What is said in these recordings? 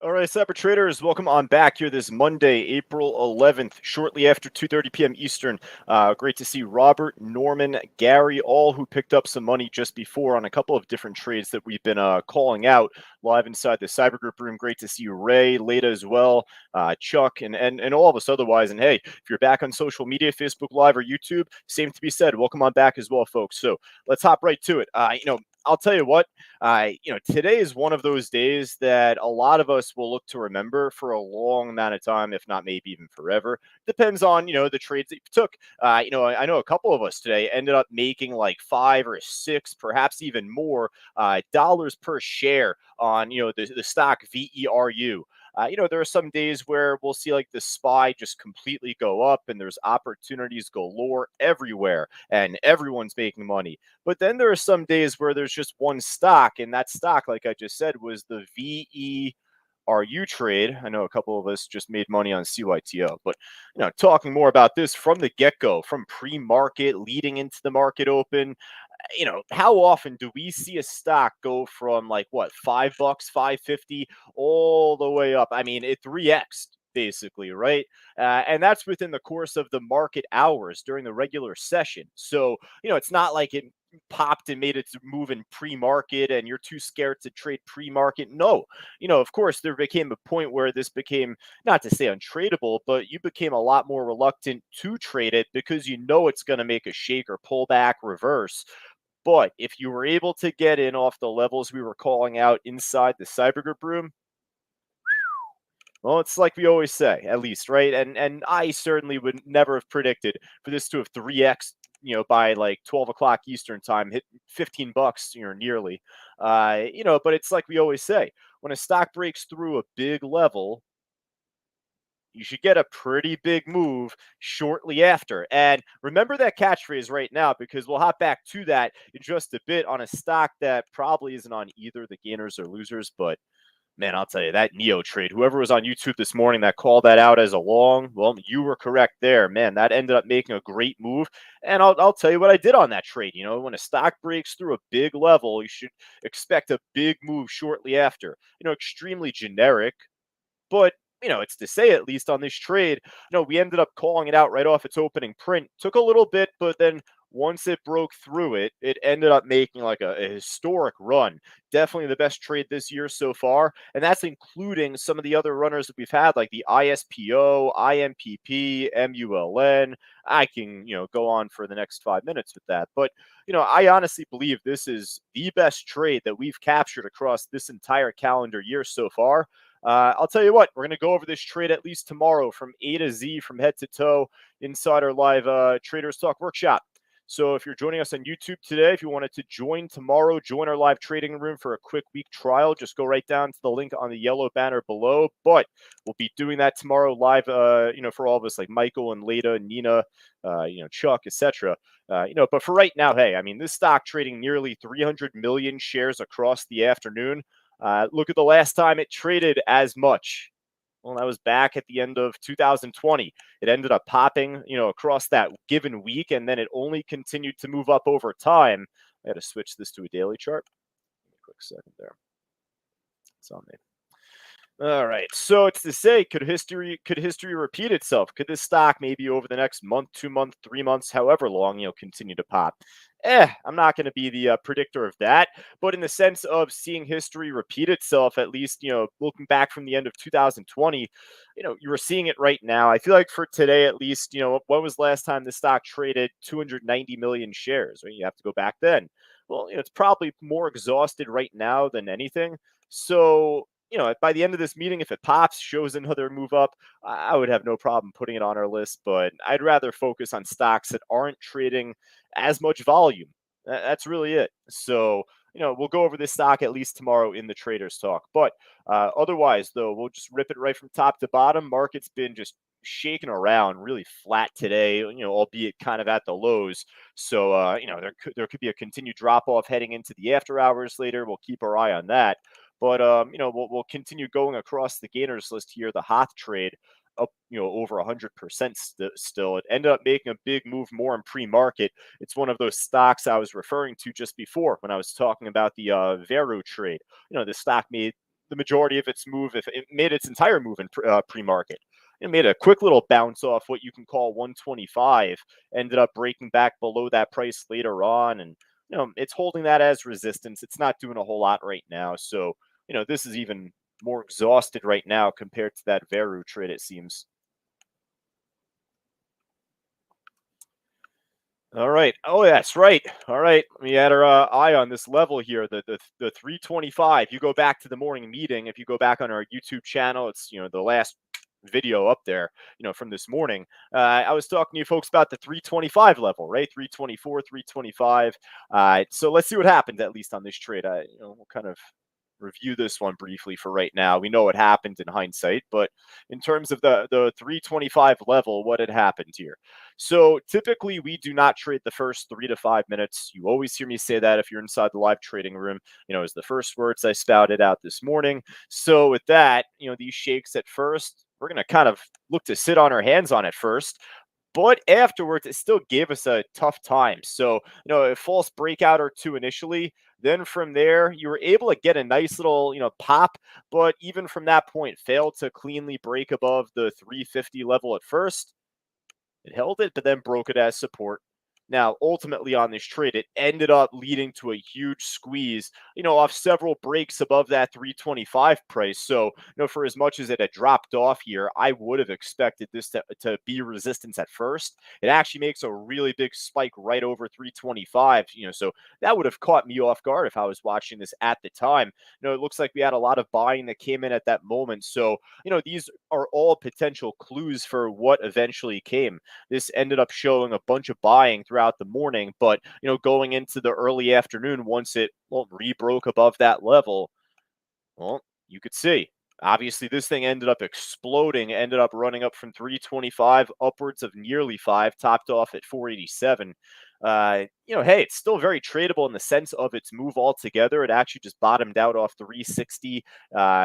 All right, Cyber Traders, welcome on back here this Monday, April 11th, shortly after 2:30 p.m. Eastern. Great to see Robert, Norman, Gary, all who picked up some money just before on a couple of different trades that we've been calling out live inside the Cyber Group room. Great to see Ray, Leda as well, Chuck, and all of us otherwise. And hey, if you're back on social media, Facebook Live or YouTube, same to be said. Welcome on back as well, folks. So let's hop right to it. I'll tell you what, today is one of those days that a lot of us will look to remember for a long amount of time, if not maybe even forever. Depends on, the trades that you took. I know a couple of us today ended up making like 5 or 6, perhaps even more dollars per share on, the stock VERU. There are some days where we'll see like the SPY just completely go up and there's opportunities galore everywhere and everyone's making money. But then there are some days where there's just one stock, and that stock, like I just said, was the VERU trade. I know a couple of us just made money on CYTO, but talking more about this from the get-go, from pre-market leading into the market open, how often do we see a stock go from like what, $5, 550 all the way up? I mean, it 3x basically, right? And that's within the course of the market hours during the regular session. So, it's not like it popped and made its move in pre-market and you're too scared to trade pre-market. No, of course, there became a point where this became, not to say untradeable, but you became a lot more reluctant to trade it because it's going to make a shake or pullback reverse. But if you were able to get in off the levels we were calling out inside the Cyber Group room, well, it's like we always say, at least, right? And I certainly would never have predicted for this to have 3x, by like 12 o'clock Eastern time, hit $15, nearly. But it's like we always say, when a stock breaks through a big level, you should get a pretty big move shortly after. And remember that catchphrase right now, because we'll hop back to that in just a bit on a stock that probably isn't on either the gainers or losers. But man, I'll tell you, that Neo trade, whoever was on YouTube this morning that called that out as a long, well, you were correct there. Man, that ended up making a great move. And I'll tell you what I did on that trade. When a stock breaks through a big level, you should expect a big move shortly after. Extremely generic, but it's to say, at least on this trade, we ended up calling it out right off its opening print. Took a little bit, but then once it broke through it, it ended up making like a historic run. Definitely the best trade this year so far. And that's including some of the other runners that we've had, like the ISPO, IMPP, MULN. I can, go on for the next 5 minutes with that. But, I honestly believe this is the best trade that we've captured across this entire calendar year so far. I'll tell you what, we're going to go over this trade at least tomorrow from A to Z, from head to toe, inside our live Traders Talk workshop. So if you're joining us on YouTube today, if you wanted to join tomorrow, join our live trading room for a quick week trial, just go right down to the link on the yellow banner below. But we'll be doing that tomorrow live, for all of us like Michael and Leda, Nina, Chuck, etc. But for right now, hey, I mean, this stock trading nearly 300 million shares across the afternoon. Look at the last time it traded as much. Well, that was back at the end of 2020. It ended up popping, across that given week, and then it only continued to move up over time. I got to switch this to a daily chart. Give me a quick second there. It's on me. All right. So it's to say, could history repeat itself? Could this stock maybe over the next month, 2 months, 3 months, however long, continue to pop? I'm not going to be the predictor of that, but in the sense of seeing history repeat itself, at least, looking back from the end of 2020, you were seeing it right now. I feel like for today, at least, when was the last time the stock traded 290 million shares? Right? You have to go back then. Well, it's probably more exhausted right now than anything. So, by the end of this meeting, if it pops, shows another move up, I would have no problem putting it on our list, but I'd rather focus on stocks that aren't trading as much volume. That's really it. So, we'll go over this stock at least tomorrow in the Traders Talk. But otherwise, though, we'll just rip it right from top to bottom. Market's been just shaking around really flat today, albeit kind of at the lows. So, there could be a continued drop off heading into the after hours later. We'll keep our eye on that. But, we'll continue going across the gainers list here. The Hoth trade up, over 100% still. It ended up making a big move more in pre-market. It's one of those stocks I was referring to just before when I was talking about the Veru trade. The stock made the majority of its move, if it made its entire move in pre-market. It made a quick little bounce off what you can call 125, ended up breaking back below that price later on, and it's holding that as resistance. It's not doing a whole lot right now, so this is even more exhausted right now compared to that Veru trade, it seems. All right. Oh, that's right. All right. Let me add our eye on this level here. The 325. You go back to the morning meeting. If you go back on our YouTube channel, it's the last video up there. From this morning. I was talking to you folks about the 325 level, right? 324, 325. So let's see what happened at least on this trade. We'll kind of review this one briefly for right now. We know what happened in hindsight, but in terms of the 325 level, what had happened here? So typically we do not trade the first 3 to 5 minutes. You always hear me say that if you're inside the live trading room, is the first words I spouted out this morning. So with that, these shakes at first, we're going to kind of look to sit on our hands on at first. But afterwards, it still gave us a tough time. So, a false breakout or two initially. Then from there, you were able to get a nice little, pop. But even from that point, failed to cleanly break above the 350 level at first. It held it, but then broke it as support. Now, ultimately on this trade, it ended up leading to a huge squeeze, off several breaks above that 325 price. So, for as much as it had dropped off here, I would have expected this to be resistance at first. It actually makes a really big spike right over 325, so that would have caught me off guard if I was watching this at the time. It looks like we had a lot of buying that came in at that moment. So, these are all potential clues for what eventually came. This ended up showing a bunch of buying throughout the morning, but going into the early afternoon, once it rebroke above that level, well, you could see. Obviously, this thing ended up exploding, ended up running up from 325 upwards of nearly 5, topped off at 487. Hey, it's still very tradable in the sense of its move altogether. It actually just bottomed out off 360,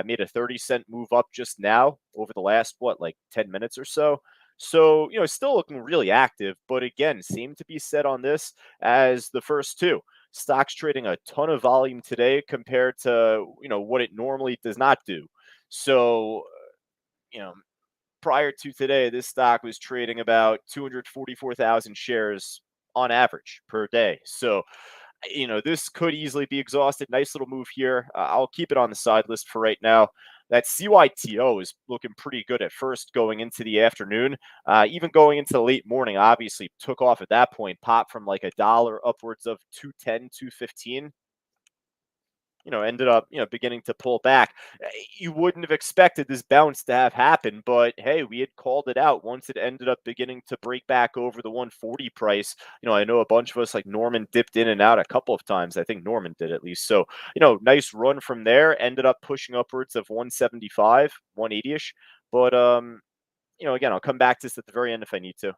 made a 30-cent move up just now over the last, 10 minutes or so. So, still looking really active, but again, seem to be set on this as the first two. Stock's trading a ton of volume today compared to, what it normally does not do. So, you know, prior to today, this stock was trading about 244,000 shares on average per day. So, this could easily be exhausted. Nice little move here. I'll keep it on the side list for right now. That CYTO is looking pretty good at first going into the afternoon. Even going into the late morning, obviously took off at that point, popped from like a dollar upwards of 210, 215. Ended up, beginning to pull back. You wouldn't have expected this bounce to have happened, but hey, we had called it out once it ended up beginning to break back over the 140 price. I know a bunch of us, like Norman, dipped in and out a couple of times. I think Norman did at least. So, nice run from there. Ended up pushing upwards of 175, 180-ish. But, again, I'll come back to this at the very end if I need to.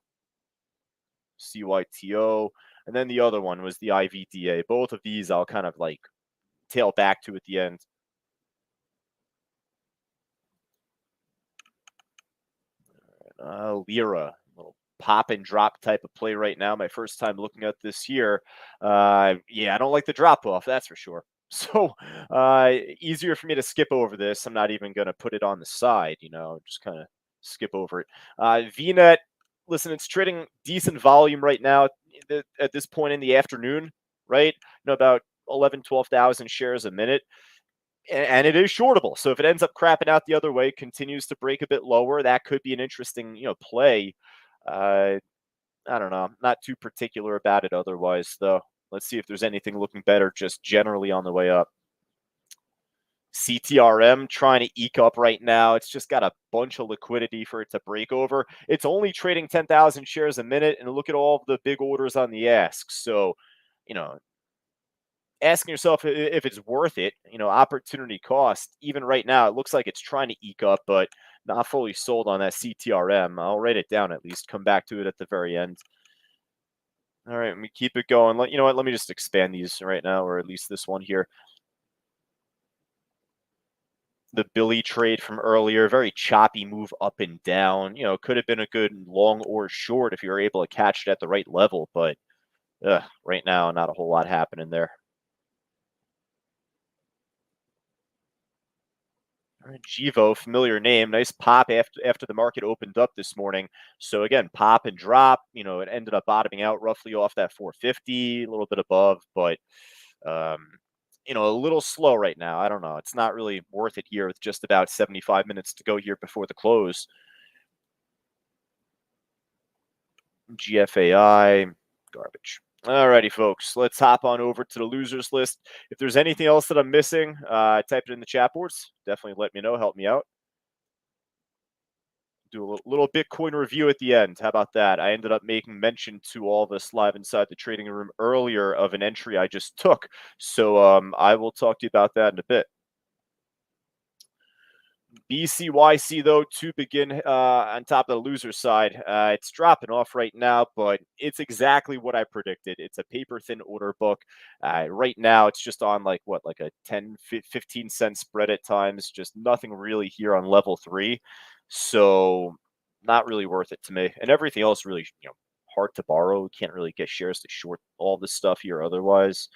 CYTO. And then the other one was the IVDA. Both of these I'll kind of tail back to at the end. Lira, little pop and drop type of play right now. My first time looking at this here. Yeah, I don't like the drop off, that's for sure. So easier for me to skip over this. I'm not even going to put it on the side, just kind of skip over it. VNet, listen, it's trading decent volume right now at this point in the afternoon, right? About 11, 12,000 shares a minute. And it is shortable. So if it ends up crapping out the other way, continues to break a bit lower, that could be an interesting, play. I don't know. I'm not too particular about it otherwise, though. Let's see if there's anything looking better just generally on the way up. CTRM trying to eke up right now. It's just got a bunch of liquidity for it to break over. It's only trading 10,000 shares a minute, and look at all of the big orders on the ask. So, asking yourself if it's worth it, opportunity cost. Even right now, it looks like it's trying to eke up, but not fully sold on that CTRM. I'll write it down at least, come back to it at the very end. All right, let me keep it going. You know what? Let me just expand these right now, or at least this one here. The Billy trade from earlier, very choppy move up and down. Could have been a good long or short if you were able to catch it at the right level, but right now, not a whole lot happening there. Givo, familiar name. Nice pop after the market opened up this morning. So again, pop and drop. It ended up bottoming out roughly off that 450, a little bit above, but um, a little slow right now. I don't know. It's not really worth it here with just about 75 minutes to go here before the close. GFAI, garbage. Alrighty, folks. Let's hop on over to the losers list. If there's anything else that I'm missing, type it in the chat boards. Definitely let me know. Help me out. Do a little Bitcoin review at the end. How about that? I ended up making mention to all of us live inside the trading room earlier of an entry I just took. So I will talk to you about that in a bit. BCYC, though, to begin on top of the loser side, it's dropping off right now, but it's exactly what I predicted. It's a paper thin order book. Right now, it's just on like a 10, 15 cent spread at times, just nothing really here on level 3. So, not really worth it to me. And everything else really, hard to borrow. Can't really get shares to short all this stuff here otherwise.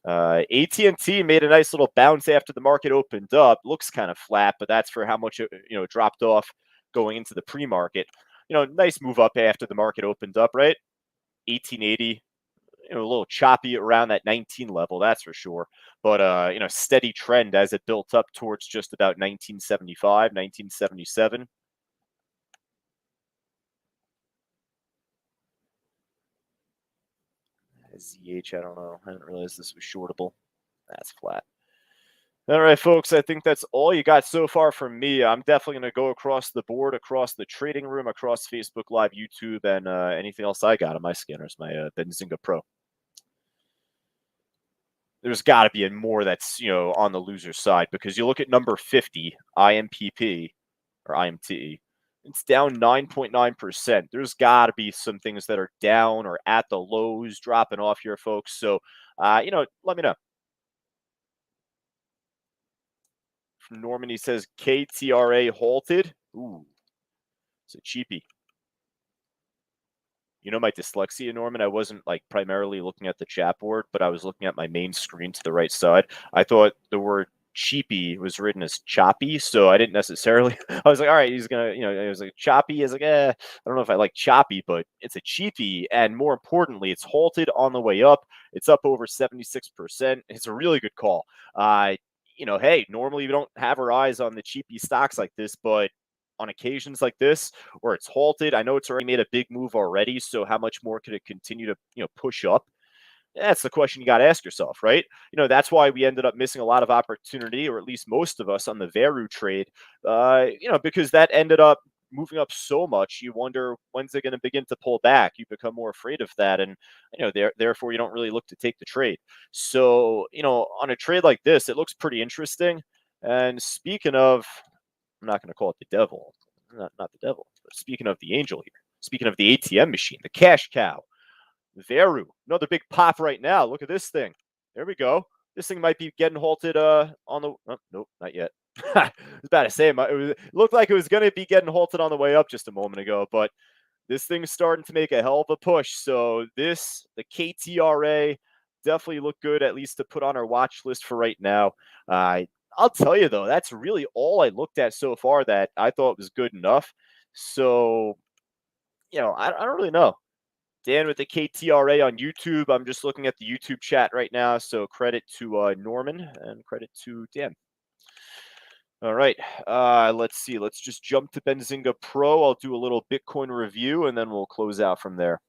AT&T made a nice little bounce after the market opened up. Looks kind of flat, but that's for how much it dropped off going into the pre-market. Nice move up after the market opened up, right? 1880, a little choppy around that 19 level, that's for sure. But steady trend as it built up towards just about 1975, 1977. ZH, I don't know. I didn't realize this was shortable. That's flat. All right, folks, I think that's all you got so far from me. I'm definitely going to go across the board, across the trading room, across Facebook Live, YouTube, and anything else I got on my scanners, my Benzinga Pro. There's got to be more that's, on the loser side, because you look at number 50, IMPP, or IMT, it's down 9.9%. There's got to be some things that are down or at the lows dropping off here, folks. So, let me know. Norman, he says KTRA halted. Ooh, it's a cheapie. My dyslexia, Norman, I wasn't like primarily looking at the chat board, but I was looking at my main screen to the right side. I thought the word cheapy was written as choppy, so I didn't necessarily. I was like, all right, he's gonna, it was like choppy. I was like, I don't know if I like choppy, but it's a cheapy, and more importantly, it's halted on the way up. It's up over 76%. It's a really good call. Hey, normally we don't have our eyes on the cheapy stocks like this, but on occasions like this where it's halted, I know it's already made a big move already, so how much more could it continue to push up? That's the question you got to ask yourself, right? That's why we ended up missing a lot of opportunity, or at least most of us, on the Veru trade, because that ended up moving up so much. You wonder, when's it going to begin to pull back? You become more afraid of that, and therefore you don't really look to take the trade. So on a trade like this, it looks pretty interesting. And speaking of, I'm not going to call it the devil, not the devil, but speaking of the angel here, speaking of the ATM machine, the cash cow, Veru, another big pop right now. Look at this thing. There we go. This thing might be getting halted on the. Oh, nope, not yet. I was about to say it looked like it was going to be getting halted on the way up just a moment ago, but this thing's starting to make a hell of a push. So the KTRA, definitely look good, at least to put on our watch list for right now. I'll tell you though, that's really all I looked at so far that I thought was good enough. So, I don't really know. Dan with the KTRA on YouTube. I'm just looking at the YouTube chat right now. So credit to Norman and credit to Dan. All right. Let's see. Let's just jump to Benzinga Pro. I'll do a little Bitcoin review and then we'll close out from there.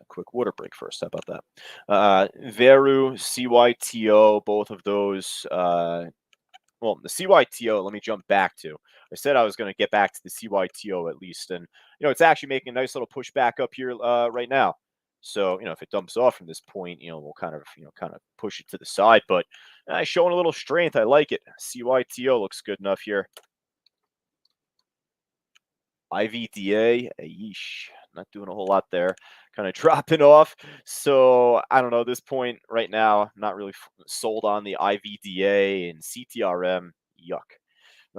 Quick water break first. How about that? Veru, CYTO, both of those. Well, the CYTO, let me jump back to. I said I was going to get back to the CYTO at least. And, it's actually making a nice little push back up here right now. So, if it dumps off from this point, we'll kind of push it to the side. But showing a little strength. I like it. CYTO looks good enough here. IVDA, yeesh, not doing a whole lot there, kind of dropping off. So I don't know, at this point right now, I'm not really sold on the IVDA and CTRM. Yuck.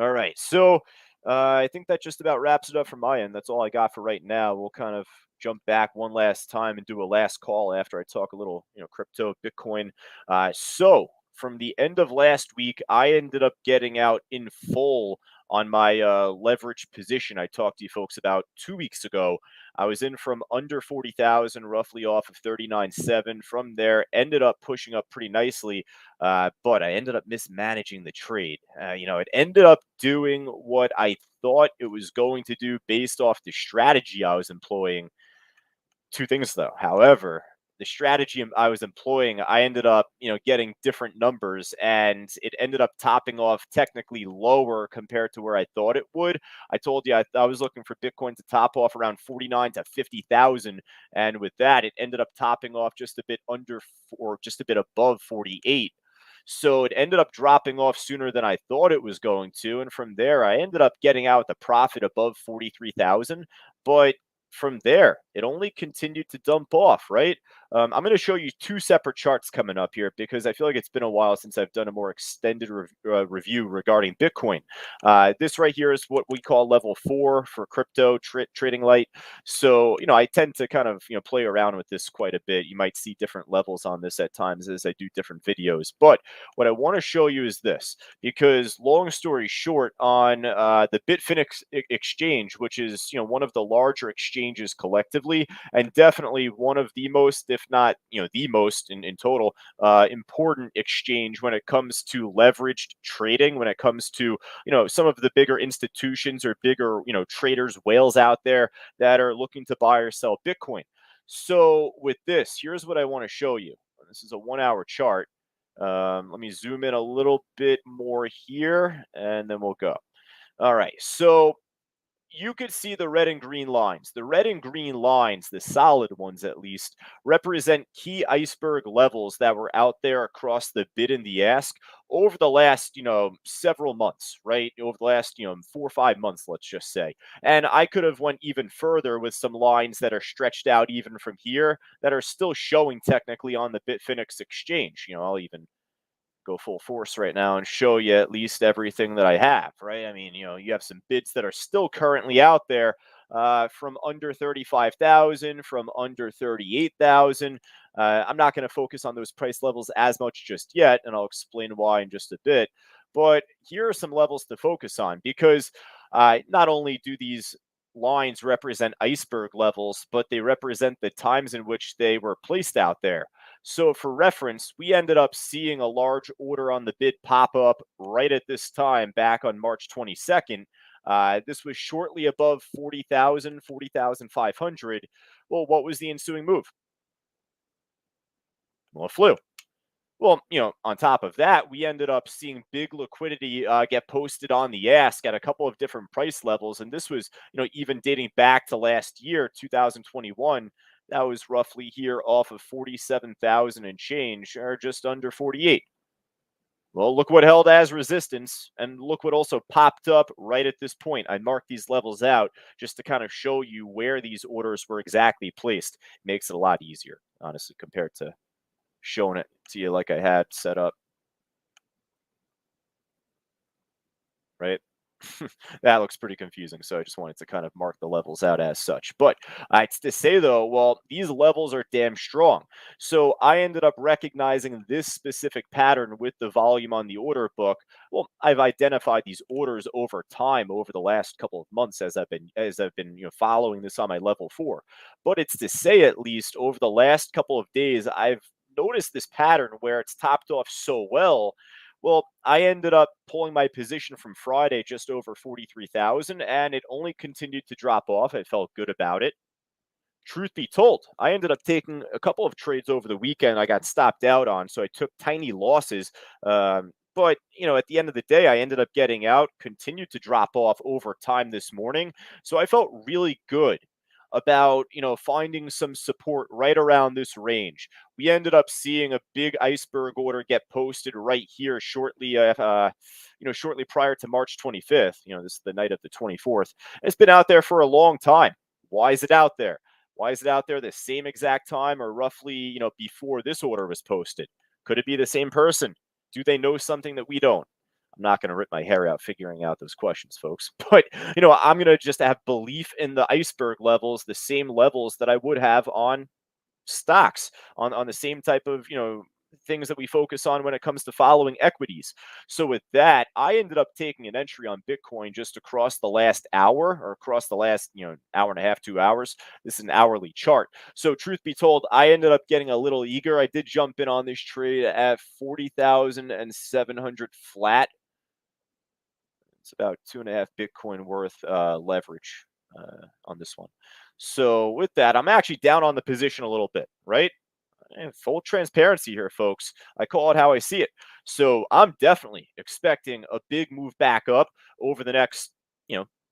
All right, so I think that just about wraps it up from my end. That's all I got for right now. We'll kind of jump back one last time and do a last call after I talk a little, crypto, Bitcoin. So from the end of last week, I ended up getting out in full on my leverage position I talked to you folks about 2 weeks ago. I was in from under 40,000, roughly off of 39.7. From there, ended up pushing up pretty nicely, but I ended up mismanaging the trade. It ended up doing what I thought it was going to do based off the strategy I was employing. Two things though. However, the strategy I was employing, I ended up, getting different numbers, and it ended up topping off technically lower compared to where I thought it would. I told you I was looking for Bitcoin to top off around 49 to 50,000, and with that, it ended up topping off just a bit under or just a bit above 48. So it ended up dropping off sooner than I thought it was going to, and from there, I ended up getting out with a profit above 43,000, but from there, it only continued to dump off, right? I'm going to show you two separate charts coming up here because I feel like it's been a while since I've done a more extended review regarding Bitcoin. This right here is what we call level 4 for crypto trading light. So, I tend to kind of, play around with this quite a bit. You might see different levels on this at times as I do different videos. But what I want to show you is this, because long story short, on the Bitfinex exchange, which is, one of the larger exchanges collectively, and definitely one of the most, if not, the most in total, important exchange when it comes to leveraged trading, when it comes to, some of the bigger institutions or bigger, traders, whales out there that are looking to buy or sell Bitcoin. So with this, here's what I want to show you. This is a 1 hour chart. Let me zoom in a little bit more here, and then we'll go. All right, so you could see the red and green lines. The red and green lines, the solid ones at least, represent key iceberg levels that were out there across the bid and the ask over the last, several months, right? Over the last, 4 or 5 months, let's just say. And I could have went even further with some lines that are stretched out even from here that are still showing technically on the Bitfinex exchange. I'll even go full force right now and show you at least everything that I have, right? I mean, you have some bids that are still currently out there from under 35,000, from under 38,000. I'm not going to focus on those price levels as much just yet, and I'll explain why in just a bit. But here are some levels to focus on because not only do these lines represent iceberg levels, but they represent the times in which they were placed out there. So for reference, we ended up seeing a large order on the bid pop up right at this time back on March 22nd. This was shortly above 40,000, 40,500. Well, what was the ensuing move? Well, it flew. Well, on top of that, we ended up seeing big liquidity get posted on the ask at a couple of different price levels. And this was, even dating back to last year, 2021. That was roughly here off of 47,000 and change, or just under 48. Well, look what held as resistance, and look what also popped up right at this point. I marked these levels out just to kind of show you where these orders were exactly placed. Makes it a lot easier, honestly, compared to showing it to you like I had set up, right? That looks pretty confusing. So I just wanted to kind of mark the levels out as such. But it's to say, though, well, these levels are damn strong. So I ended up recognizing this specific pattern with the volume on the order book. Well, I've identified these orders over time over the last couple of months as I've been following this on my level 4. But it's to say, at least over the last couple of days, I've noticed this pattern where it's topped off so well. Well, I ended up pulling my position from Friday just over 43,000, and it only continued to drop off. I felt good about it. Truth be told, I ended up taking a couple of trades over the weekend I got stopped out on, so I took tiny losses. But, at the end of the day, I ended up getting out, continued to drop off over time this morning. So I felt really good about, finding some support right around this range. We ended up seeing a big iceberg order get posted right here shortly prior to March 25th. This is the night of the 24th. It's been out there for a long time. Why is it out there? Why is it out there the same exact time or roughly, before this order was posted? Could it be the same person? Do they know something that we don't? I'm not going to rip my hair out figuring out those questions, folks. But, I'm going to just have belief in the iceberg levels, the same levels that I would have on stocks, on the same type of, things that we focus on when it comes to following equities. So with that, I ended up taking an entry on Bitcoin just across the last hour, or across the last, hour and a half, 2 hours. This is an hourly chart. So truth be told, I ended up getting a little eager. I did jump in on this trade at 40,700 flat. It's about 2.5 Bitcoin worth leverage on this one. So with that, I'm actually down on the position a little bit, right? And full transparency here, folks. I call it how I see it. So I'm definitely expecting a big move back up over the next,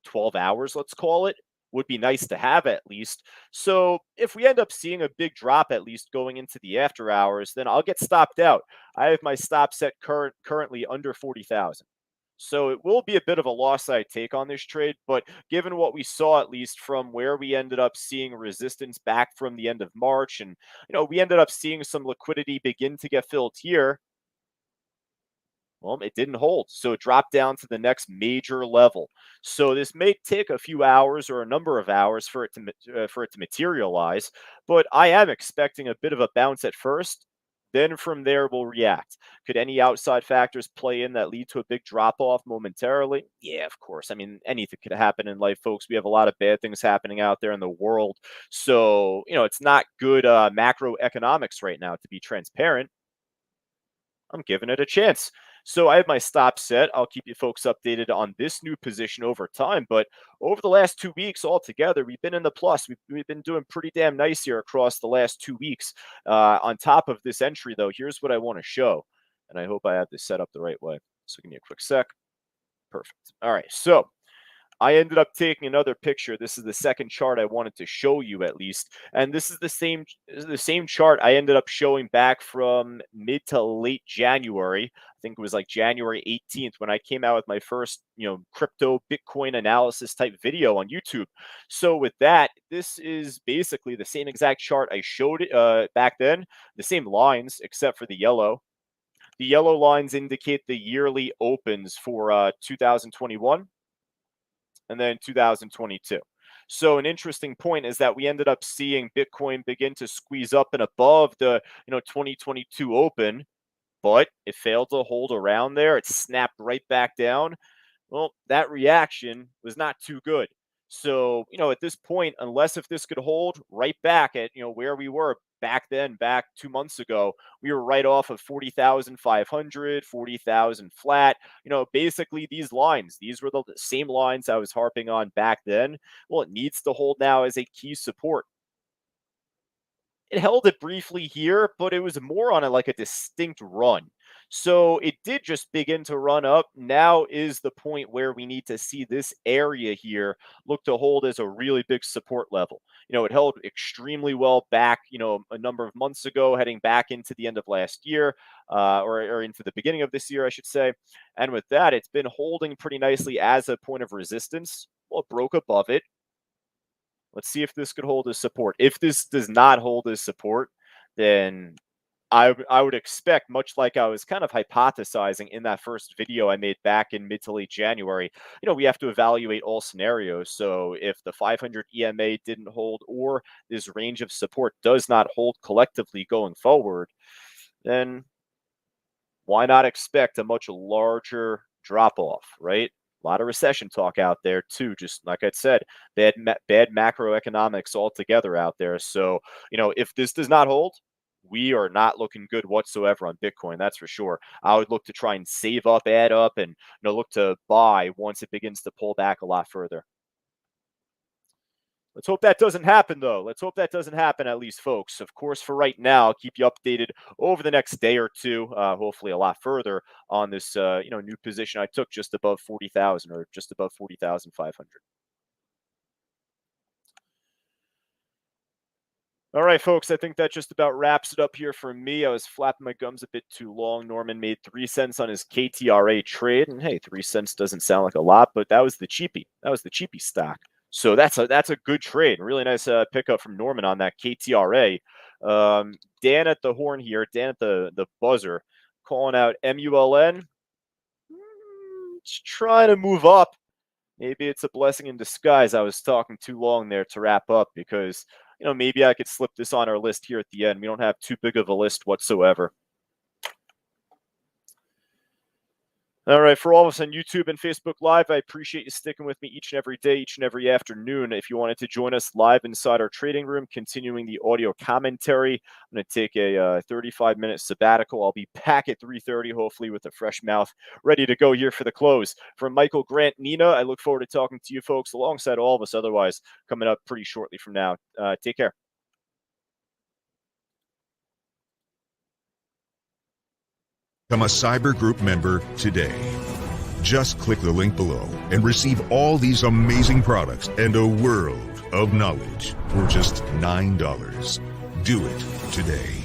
12 hours, let's call it. Would be nice to have at least. So if we end up seeing a big drop at least going into the after hours, then I'll get stopped out. I have my stop set currently under 40,000. So it will be a bit of a loss I take on this trade, but given what we saw, at least from where we ended up seeing resistance back from the end of March, and we ended up seeing some liquidity begin to get filled here. Well, it didn't hold, so it dropped down to the next major level. So this may take a few hours or a number of hours for it to materialize, but I am expecting a bit of a bounce at first. Then from there, we'll react. Could any outside factors play in that lead to a big drop off momentarily? Yeah, of course. I mean, anything could happen in life, folks. We have a lot of bad things happening out there in the world. So, it's not good macroeconomics right now, to be transparent. I'm giving it a chance. So I have my stop set. I'll keep you folks updated on this new position over time. But over the last 2 weeks altogether, we've been in the plus. We've been doing pretty damn nice here across the last 2 weeks. On top of this entry, though, here's what I want to show. And I hope I have this set up the right way. So give me a quick sec. Perfect. All right. So I ended up taking another picture. This is the second chart I wanted to show you at least. And this is the same chart I ended up showing back from mid to late January. I think it was like January 18th when I came out with my first, crypto Bitcoin analysis type video on YouTube. So with that, this is basically the same exact chart I showed it back then, the same lines except for the yellow. The yellow lines indicate the yearly opens for 2021 and then 2022. So an interesting point is that we ended up seeing Bitcoin begin to squeeze up and above the 2022 open, but it failed to hold around there. It snapped right back down. Well, that reaction was not too good. So, at this point, unless if this could hold right back at, where we were back then, back 2 months ago, we were right off of 40,500, 40,000 flat. Basically these lines, these were the same lines I was harping on back then. Well, it needs to hold now as a key support. It held it briefly here, but it was more on like a distinct run. So it did just begin to run up. Now is the point where we need to see this area here look to hold as a really big support level. It held extremely well back, a number of months ago, heading back into the end of last year, or into the beginning of this year, I should say. And with that, it's been holding pretty nicely as a point of resistance. Well, it broke above it. Let's see if this could hold as support. If this does not hold as support, then I would expect, much like I was kind of hypothesizing in that first video I made back in mid to late January, we have to evaluate all scenarios. So if the 500 EMA didn't hold, or this range of support does not hold collectively going forward, then why not expect a much larger drop off, right? A lot of recession talk out there too. Just like I said, bad macroeconomics altogether out there. So if this does not hold, we are not looking good whatsoever on Bitcoin. That's for sure. I would look to try and save up, add up, and look to buy once it begins to pull back a lot further. Let's hope that doesn't happen, though. Let's hope that doesn't happen, at least, folks. Of course, for right now, I'll keep you updated over the next day or two, hopefully a lot further on this, new position I took just above 40,000, or just above 40,500. All right, folks, I think that just about wraps it up here for me. I was flapping my gums a bit too long. Norman made 3 cents on his KTRA trade, and hey, 3 cents doesn't sound like a lot, but that was the cheapie. That was the cheapie stock. So that's a good trade. Really nice pickup from Norman on that KTRA. Dan at the horn here, Dan at the buzzer, calling out MULN. just trying to move up. Maybe it's a blessing in disguise. I was talking too long there to wrap up because, maybe I could slip this on our list here at the end. We don't have too big of a list whatsoever. All right, for all of us on YouTube and Facebook Live, I appreciate you sticking with me each and every day, each and every afternoon. If you wanted to join us live inside our trading room, continuing the audio commentary, I'm going to take a 35-minute sabbatical. I'll be back at 3:30, hopefully with a fresh mouth, ready to go here for the close. From Michael, Grant, Nina, I look forward to talking to you folks alongside all of us otherwise coming up pretty shortly from now. Take care. Become a Cyber Group member today. Just click the link below and receive all these amazing products and a world of knowledge for just $9. Do it today.